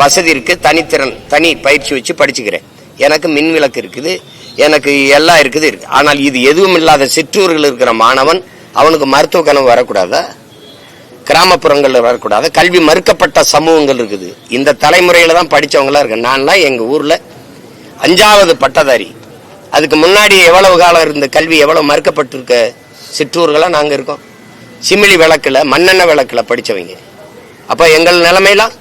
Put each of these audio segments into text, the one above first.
வசதி இருக்கு, தனித்திறன், தனி பயிற்சி வச்சு படிச்சுக்கிறேன். எனக்கு மின் விளக்கு இருக்குது, எனக்கு எல்லாம் இருக்குது. ஆனால் இது எதுவும் இல்லாத சிற்றூர்கள் இருக்கிற மாணவன் அவனுக்கு மருத்துவ கனவு வரக்கூடாதா? கிராமப்புறங்கள்ல வரக்கூடாது? கல்வி மறுக்கப்பட்ட சமூகங்கள் இருக்குது. இந்த தலைமுறையில தான் படிச்சவங்களா இருக்கு. நான்லாம் எங்க ஊர்ல 5வது பட்டதாரி. அதுக்கு முன்னாடி எவ்வளவு காலம் இருந்த கல்வி எவ்வளவு மறுக்கப்பட்டிருக்க சிற்றூர்களா நாங்க இருக்கோம். சிமிலி விளக்குல, மண்ணெண்ணெய் விளக்குல படிச்சவங்க. அப்ப எங்கள் நிலைமையெல்லாம்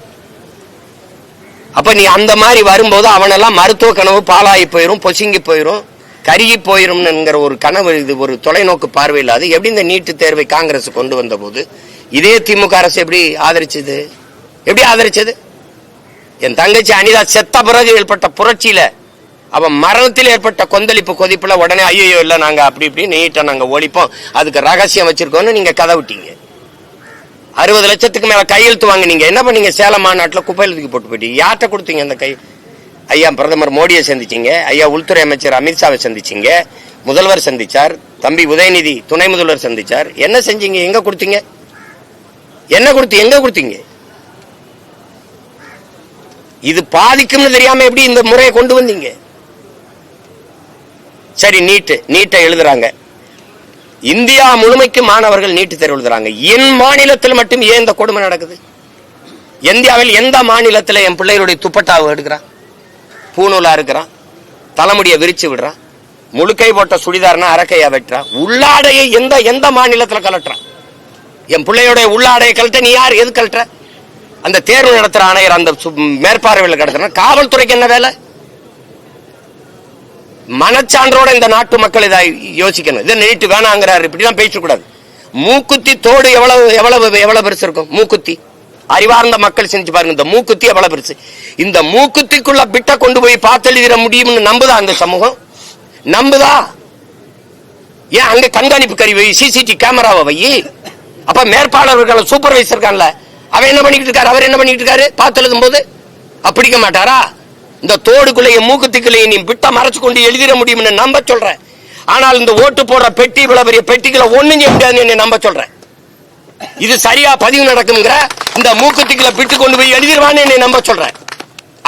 அப்ப நீ அந்த மாதிரி வரும்போது அவனெல்லாம் மருத்துவ கனவு பாலாகி போயிரும், பொசுங்கி போயிரும், கருகி போயிரும்ங்கிற ஒரு கனவு, இது ஒரு தொலைநோக்கு பார்வை இல்லாது. எப்படி இந்த நீட்டு தேர்வை காங்கிரஸ் கொண்டு வந்த போது இதே திமுக அரசு எப்படி ஆதரிச்சது? எப்படி ஆதரிச்சது? என் தங்கச்சி அனிதா செத்த பிறகு ஏற்பட்ட புரட்சியில, அவன் மரணத்தில் ஏற்பட்ட கொந்தளிப்பு கொதிப்புல உடனே ஐயோ இல்ல நாங்க அப்படி இப்படி நீட்டை நாங்க ஒழிப்போம், அதுக்கு ரகசியம் வச்சிருக்கோம்னு நீங்க கதை விட்டீங்க. 60 லட்சத்துக்கு மேல கையெழுத்து வாங்க. நீங்க என்ன பண்ணீங்க? சேலம் மாநாட்டில் குப்பையில் தூக்கி போட்டு போயிட்டீங்க. யார்கிட்ட கொடுத்தீங்க அந்த கை? ஐயா பிரதமர் மோடியை சந்திச்சீங்க, ஐயா உள்துறை அமைச்சர் அமித்ஷாவை சந்திச்சீங்க, முதல்வர் சந்திச்சார், தம்பி உதயநிதி துணை முதல்வர் சந்திச்சார். என்ன செஞ்சீங்க? எங்க கொடுத்தீங்க? என்ன கொடுத்தீங்க? எங்க கொடுத்தீங்க? இது பாதிக்கும்னு தெரியாம எப்படி இந்த முறையை கொண்டு வந்தீங்க? சரி, நீட்டை எழுதுறாங்க. இந்தியா முழுமைக்கு மாணவர்கள் நீட்டு தேர்வு எழுதுறாங்க. என் மாநிலத்தில் மட்டும் ஏன் இந்த கொடுமை நடக்குது? இந்தியாவில் எந்த மாநிலத்தில் என் பிள்ளைகளுடைய துப்பட்டாவை எடுக்கிறான், பூநூலா இருக்கிறான், தலைமுடியை விரிச்சு விடுறான், முழுக்கை போட்ட சுடிதார்னா அரக்கையா வெட்டுறான், உள்ளாடையை எந்த மாநிலத்தில் கலட்டுறான்? என் பிள்ளையோட உள்ளாடையை கலட்ட நீ யார்? எது கலட்டுற? அந்த தேர்வு நடத்துற ஆணையர் அந்த மேற்பார்வையில் கிடக்குறான். காவல்துறைக்கு என்ன வேலை? மனச்சான்றோட இந்த நாட்டு மக்கள் இதை யோசிக்கணும். இதை நீட்டு வேணாங்கிறாரு, இப்படிதான் பேசக்கூடாது. மூக்குத்தி தோடு எவ்வளவு பெருசு இருக்கும்? மூக்குத்தி அறிவார்ந்த மக்கள் செஞ்சு பாருங்க. இந்த மூக்குத்தி எவ்வளவு பெருசு? இந்த மூக்குத்திக்குள்ள பிட்ட கொண்டு போய் பார்த்தெழுதிட முடியும்னு நம்புதா அந்த சமூகம்? நம்புதா? ஏன் அங்க கண்காணிப்பு கருவி, சிசிடிவி கேமராவை வை. அப்ப மேற்பாளர்கள் சூப்பர்வைசர் இருக்கான்ல, அவன் என்ன பண்ணிட்டு இருக்காரு? அவர் என்ன பண்ணிட்டு இருக்காரு? பார்த்து எழுதும் போது அப்படிக்க மாட்டாரா? இந்த தோடுக்குள்ளைய மூக்குத்திக்குள்ளைய நீ பிட்ட மறைச்சு கொண்டு எழுதிட முடியும்னு நம்ப சொல்றேன். ஆனால் இந்த ஓட்டு போடுற பெட்டி, இவ்வளவு பெரிய பெட்டிக்குள்ள ஒண்ணும் செய்ய முடியாதுன்னு நம்ப சொல்றேன். இது சரியா பதிவு நடக்குங்கிற இந்த மூக்குத்திக்குள்ள பிட்டு கொண்டு போய் எழுதிடுவான்னு என்னை நம்ப சொல்றேன்.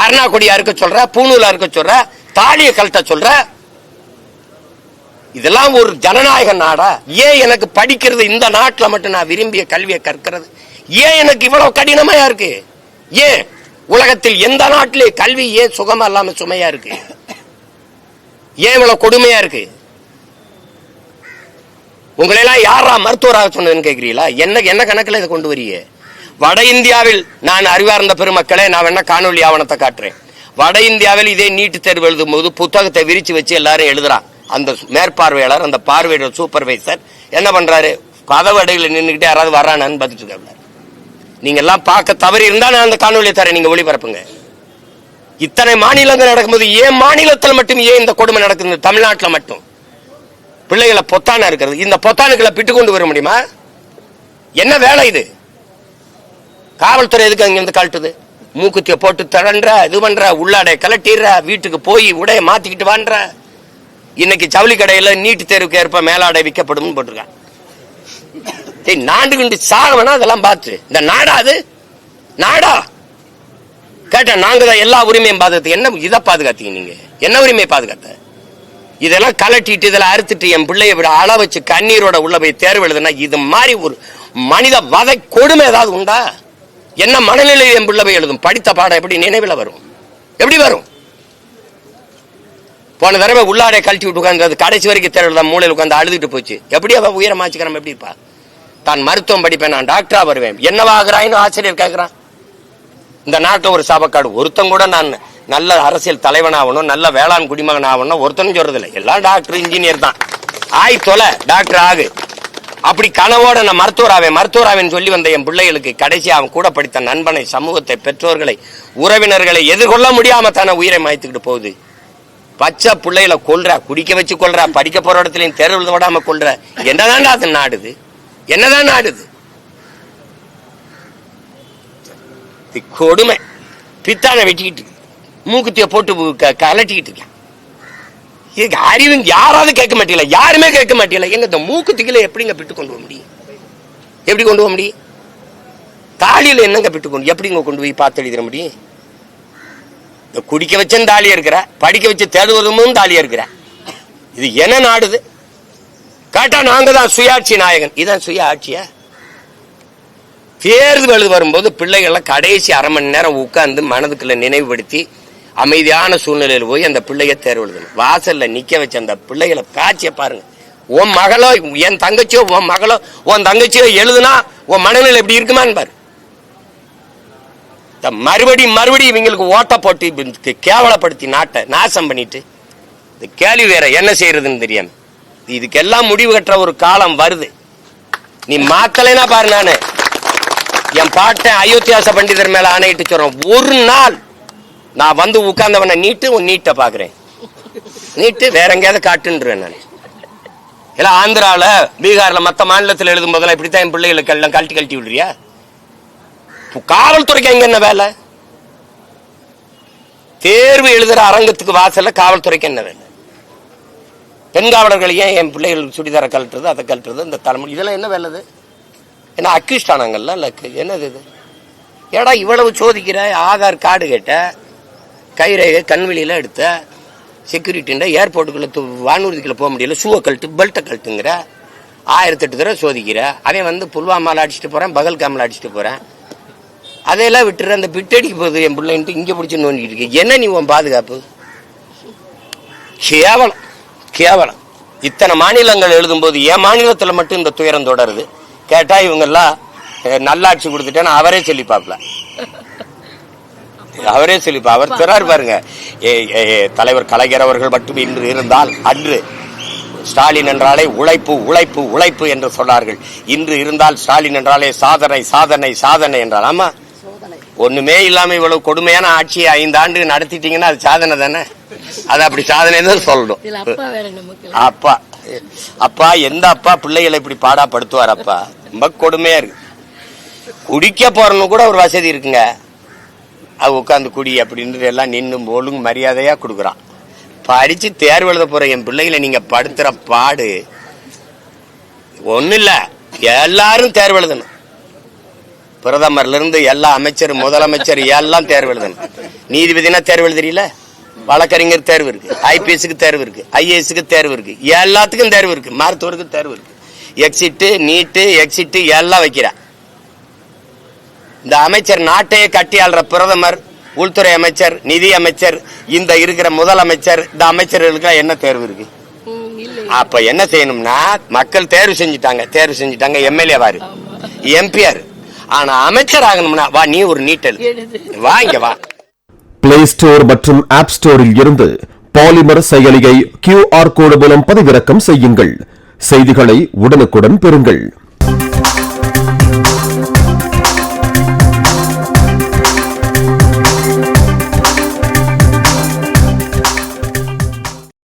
அருணா கொடியா இருக்க சொல்ற, பூநூலா இருக்க சொல்ற, தாலியை கழட்ட சொல்ற. இதெல்லாம் ஒரு ஜனநாயக நாடா? ஏன் எனக்கு படிக்கிறது இந்த நாட்டில் மட்டும் நான் விரும்பிய கல்வியை கற்கிறது ஏன் எனக்கு இவ்வளவு கடினமா இருக்கு? ஏன் உலகத்தில் எந்த நாட்டிலே கல்வி ஏன் சுகமா இல்லாம சுமையா இருக்கு? ஏன் இவ்வளவு கொடுமையா இருக்கு? உங்களெல்லாம் யாரா மருத்துவராக சொன்னதுன்னு கேட்கிறீங்களா? என்ன கணக்கில் இதை கொண்டு வரீங்க? வட இந்தியாவில் நான் அறிவார்ந்த பெருமக்களே, நான் வேணா காணொலி ஆவணத்தை காட்டுறேன். வட இந்தியாவில் இதே நீட்டு தேர்வு எழுதும் போது புத்தகத்தை விரிச்சு வச்சு எல்லாரும் எழுதுறான். அந்த மேற்பார்வையாளர், அந்த பார்வையாளர், சூப்பர்வைசர் என்ன பண்றாரு? கதவு அடையில நின்றுகிட்டே யாராவது வர்றானான்னு பார்த்துட்டு இருக்காங்க. நீங்க எல்லாம் பார்க்க தவறி இருந்தா நான் அந்த காணொலியை தரேன், நீங்க ஒளிபரப்புங்க. இத்தனை மாநிலங்கள் நடக்கும்போது ஏன் மாநிலத்தில் மட்டும் ஏன் இந்த கொடுமை நடக்குது? தமிழ்நாட்டில் மட்டும் பிள்ளைகளை பொத்தானா இருக்கிறது. இந்த பொத்தானுக்களை பிட்டு கொண்டு வர முடியுமா? என்ன வேலை இது? காவல்துறை எதுக்கு அங்கிருந்து கழட்டுது? மூக்குத்திய போட்டு தடன்ற, இது பண்ற, உள்ளாடைய கலட்டிடுற, வீட்டுக்கு போய் உடைய மாத்திக்கிட்டு வான்ற. இன்னைக்கு ஜவுளி கடையில நீட்டு தேர்வுக்கு ஏற்ப மேலாடை விற்கப்படும் போட்டிருக்கான். நாண்டு கண்டு சாகவனா அதெல்லாம் பார்த்து இந்த நாடா? அது நாடா? கேட்ட நாங்க தான் எல்லா உரிமையும் பாதுகாத்து. என்ன இதை பாதுகாத்தீங்க நீங்க? என்ன உரிமையை பாதுகாத்த? இதெல்லாம் கலட்டிட்டு இதெல்லாம் அறுத்துட்டு என் பிள்ளைய விட அள வச்சு கண்ணீரோட உள்ள போய் தேர்வு எழுதுனா இது மாதிரி ஒரு மனித வதை கொடுமை ஏதாவது உண்டா? என்ன மனநிலையில் என் பிள்ளை போய் எழுதும்? படித்த பாடம் எப்படி நினைவில் வரும்? எப்படி வரும்? போன தடவை உள்ளாடை கழட்டி விட்டு உட்காந்து கடைசி வரைக்கும் தேர்வு எழுத மூலையில் உட்காந்து அழுதுட்டு போச்சு. எப்படி அவ உயரமாச்சுக்கிறான்? எப்படி இருப்பா? தான் மருத்துவம் படிப்பேன், நான் டாக்டரா வருவேன், என்னவாகிறான்னு ஆசிரியர் கேட்கிறான். இந்த நாட்டில் ஒரு சாபக்காடு. ஒருத்தன் கூட நான் நல்ல அரசியல் தலைவனாகணும், நல்ல வேளாண் குடிமகன் ஆகணும் ஒருத்தனும் சொல்றது இல்லை. எல்லாம் டாக்டர், இன்ஜினியர் தான். ஆய் தொலை, டாக்டர் ஆகு. அப்படி கனவோட நான் மருத்துவராவேன்னு சொல்லி வந்த என் பிள்ளைகளுக்கு கடைசி அவன் கூட படித்த நண்பனை, சமூகத்தை, பெற்றோர்களை, உறவினர்களை எதிர்கொள்ள முடியாம தானே உயிரை மாய்த்துக்கிட்டு போகுது. பச்சை பிள்ளைகளை கொல்ற, குடிக்க வச்சு கொல்ற, படிக்க போற இடத்துலையும் தேர்வு விடாம கொல்ற. என்னதான் அது நாடுது? என்னதான் நாடுது? கொடுமை. பித்தான வெட்டிக்கிட்டு மூக்குத்திய போட்டு கலட்டிக்கிட்டு இருக்க. இதுக்கு அறிவு யாராவது கேட்க மாட்டீங்களா? யாருமே கேட்க மாட்டீங்களா? எங்க இந்த மூக்குத்திகளை எப்படிங்க பிட்டு கொண்டு போக முடியும்? எப்படி கொண்டு போக முடியும்? தாலியில என்னங்க பிட்டு கொண்டு எப்படிங்க கொண்டு போய் பார்த்து எழுதிட முடியும்? குடிக்க வச்சும் தாலியா இருக்கிற, படிக்க வச்சு தேடுவதும் தாலியா இருக்கிற. இது என்ன நாடுது? கேட்டா நாங்க தான் சுயாட்சி நாயகன். இதான் சுய ஆட்சியா? தேர்தல் வரும்போது பிள்ளைகளை கடைசி அரை மணி நேரம் உட்கார்ந்து மனதுக்குள்ள நினைவுபடுத்தி அமைதியான சூழ்நிலையில் போய் அந்த பிள்ளைய தேர்வு எழுதணும். வாசல்ல நிக்க வச்ச அந்த பிள்ளைகளை காட்சிய பாருங்க. உன் மகளோ என் தங்கச்சியோ உன் மகளோ உன் தங்கச்சியோ எழுதுனா உன் மனநிலை எப்படி இருக்குமான்னு பாரு. மறுபடி இவங்களுக்கு ஓட்ட போட்டு கேவலப்படுத்தி நாட்டை நாசம் பண்ணிட்டு இந்த கேள்வி வேற என்ன செய்யறதுன்னு தெரியாம இதுக்கெல்லாம் முடிவு கட்டுற ஒரு காலம் வருது. நீ மாத்தலைன்னா பாரு, நானு என் பாட்டன் அயோத்தியாச பண்டிதர் மேல ஆணையிட்டு சொல்றேன், ஒரு நாள் நான் வந்து உட்கார்ந்தவனை நீட்டு உன் நீட்டை பாக்குறேன், நீட்டு வேற எங்கேயாவது காட்டுன்றேன். நான் எல்லாம் ஆந்திராவில பீகார்ல மத்த மாநிலத்தில் எழுதும் போதெல்லாம் இப்படித்தான் என் பிள்ளைகளுக்கு எல்லாம் கழட்டி விடுறியா? காவல்துறைக்கு எங்க என்ன வேலை? தேர்வு எழுதுற அரங்கத்துக்கு வாசல்ல காவல்துறைக்கு என்ன வேலை? பெண் காவலர்கள் ஏன் என் பிள்ளைகள் சுடிதார கழட்டுறது, அதை கழட்டுறது, இந்த தலைமுறை இதெல்லாம் என்ன வேலை? என்ன அக்யூஸ்ட் ஆனாங்கல்ல? என்னது இது? ஏடா இவ்வளவு சோதிக்கிற? ஆதார் கார்டு கேட்ட, கைரேகை கண்வெளியில எடுத்த, செக்யூரிட்டின்ற ஏர்போர்ட்டுக்குள்ள வானூர்திக்குள்ள போக முடியல, ஷூவை கழட்டு பெல்ட்டை கழட்டுங்கிற, 1008 தடவை சோதிக்கிற. அவன் வந்து புல்வாமால அடிச்சுட்டு போறேன், பகல்காமில் அடிச்சுட்டு போறேன், அதையெல்லாம் விட்டுற. அந்த பிட்டடிக்கு போகுது என் பிள்ளைன்ட்டு இங்க பிடிச்சி நோண்டிட்டு இருக்கு. என்ன நீ உன் பாதுகாப்பு? கேவலம் கேவலம். இத்தனை மாநிலங்கள் எழுதும் போது என் மாநிலத்துல மட்டும் இந்த துயரம் தொடருது. கேட்டா இவங்க எல்லாம் நல்லாட்சி கொடுத்துட்டேன்னு அவரே சொல்லிப்பாப்ல, அவரே சொல்லிப்பா. அவர் சொல்றாரு பாருங்க, தலைவர் கலைஞர் அவர்கள் மட்டும் இன்று இருந்தால், அன்று ஸ்டாலின் என்றாலே உழைப்பு உழைப்பு உழைப்பு என்று சொன்னார்கள், இன்று இருந்தால் ஸ்டாலின் என்றாலே சாதனை சாதனை சாதனை என்றால். ஆமா, ஒண்ணுமே இல்லாம இவ்வளவு கொடுமையான ஆட்சியை 5 ஆண்டு நடத்திட்டீங்கன்னா அது சாதனை தானே. அது அப்படி சாதனை தான் சொல்லணும். அப்பா அப்பா எந்த அப்பா பிள்ளைகளை இப்படி பாடாப்படுத்துவார்? அப்பா ரொம்ப கொடுமையா இருக்கு. குடிக்க போறன்னு கூட ஒரு வசதி இருக்குங்க, அது உட்காந்து குடி அப்படின்னு எல்லாம் நின்று ஒழுங்கு மரியாதையா கொடுக்குறான். படிச்சு தேர்வு எழுத போற என் பிள்ளைகளை நீங்க படுத்துற பாடு ஒண்ணு இல்ல. எல்லாரும் தேர்வு எழுதணும், பிரதமர்ல இருந்து எல்லா அமைச்சர் முதலமைச்சர் எல்லாம் தேர்வு எழுதணும். நீதிபதினா தேர்வு எழுதுறீல, வழக்கறிஞர் தேர்வு இருக்கு, ஐபிஎஸ்க்கு தேர்வு இருக்கு, ஐஏஎஸ்க்கு தேர்வு இருக்கு, எல்லாத்துக்கும் தேர்வு இருக்கு, மருத்துவருக்கு தேர்வு இருக்கு, எக்ஸிட்டு நீட்டு எக்ஸிட்டு எல்லாம் வைக்கிறா. இந்த அமைச்சர் நாட்டையே கட்டி ஆள்ற பிரதமர், உள்துறை அமைச்சர், நிதி அமைச்சர், இந்த இருக்கிற முதலமைச்சர், இந்த அமைச்சர்களுக்கு என்ன தேர்வு இருக்கு? அப்ப என்ன செய்யணும்னா, மக்கள் தேர்வு செஞ்சுட்டாங்க எம்எல்ஏ வாரு, எம்பிஆர். ஆனா அமைச்சர் ஆகணும்னா வா, நீ ஒரு நீட்டல் வா, இங்க வா. பிளே ஸ்டோர் மற்றும் ஆப் ஸ்டோரில் இருந்து பாலிமர் செயலியை QR கோடு மூலம் பதிவிறக்கம் செய்யுங்கள். செய்திகளை உடனுக்குடன் பெறுங்கள்.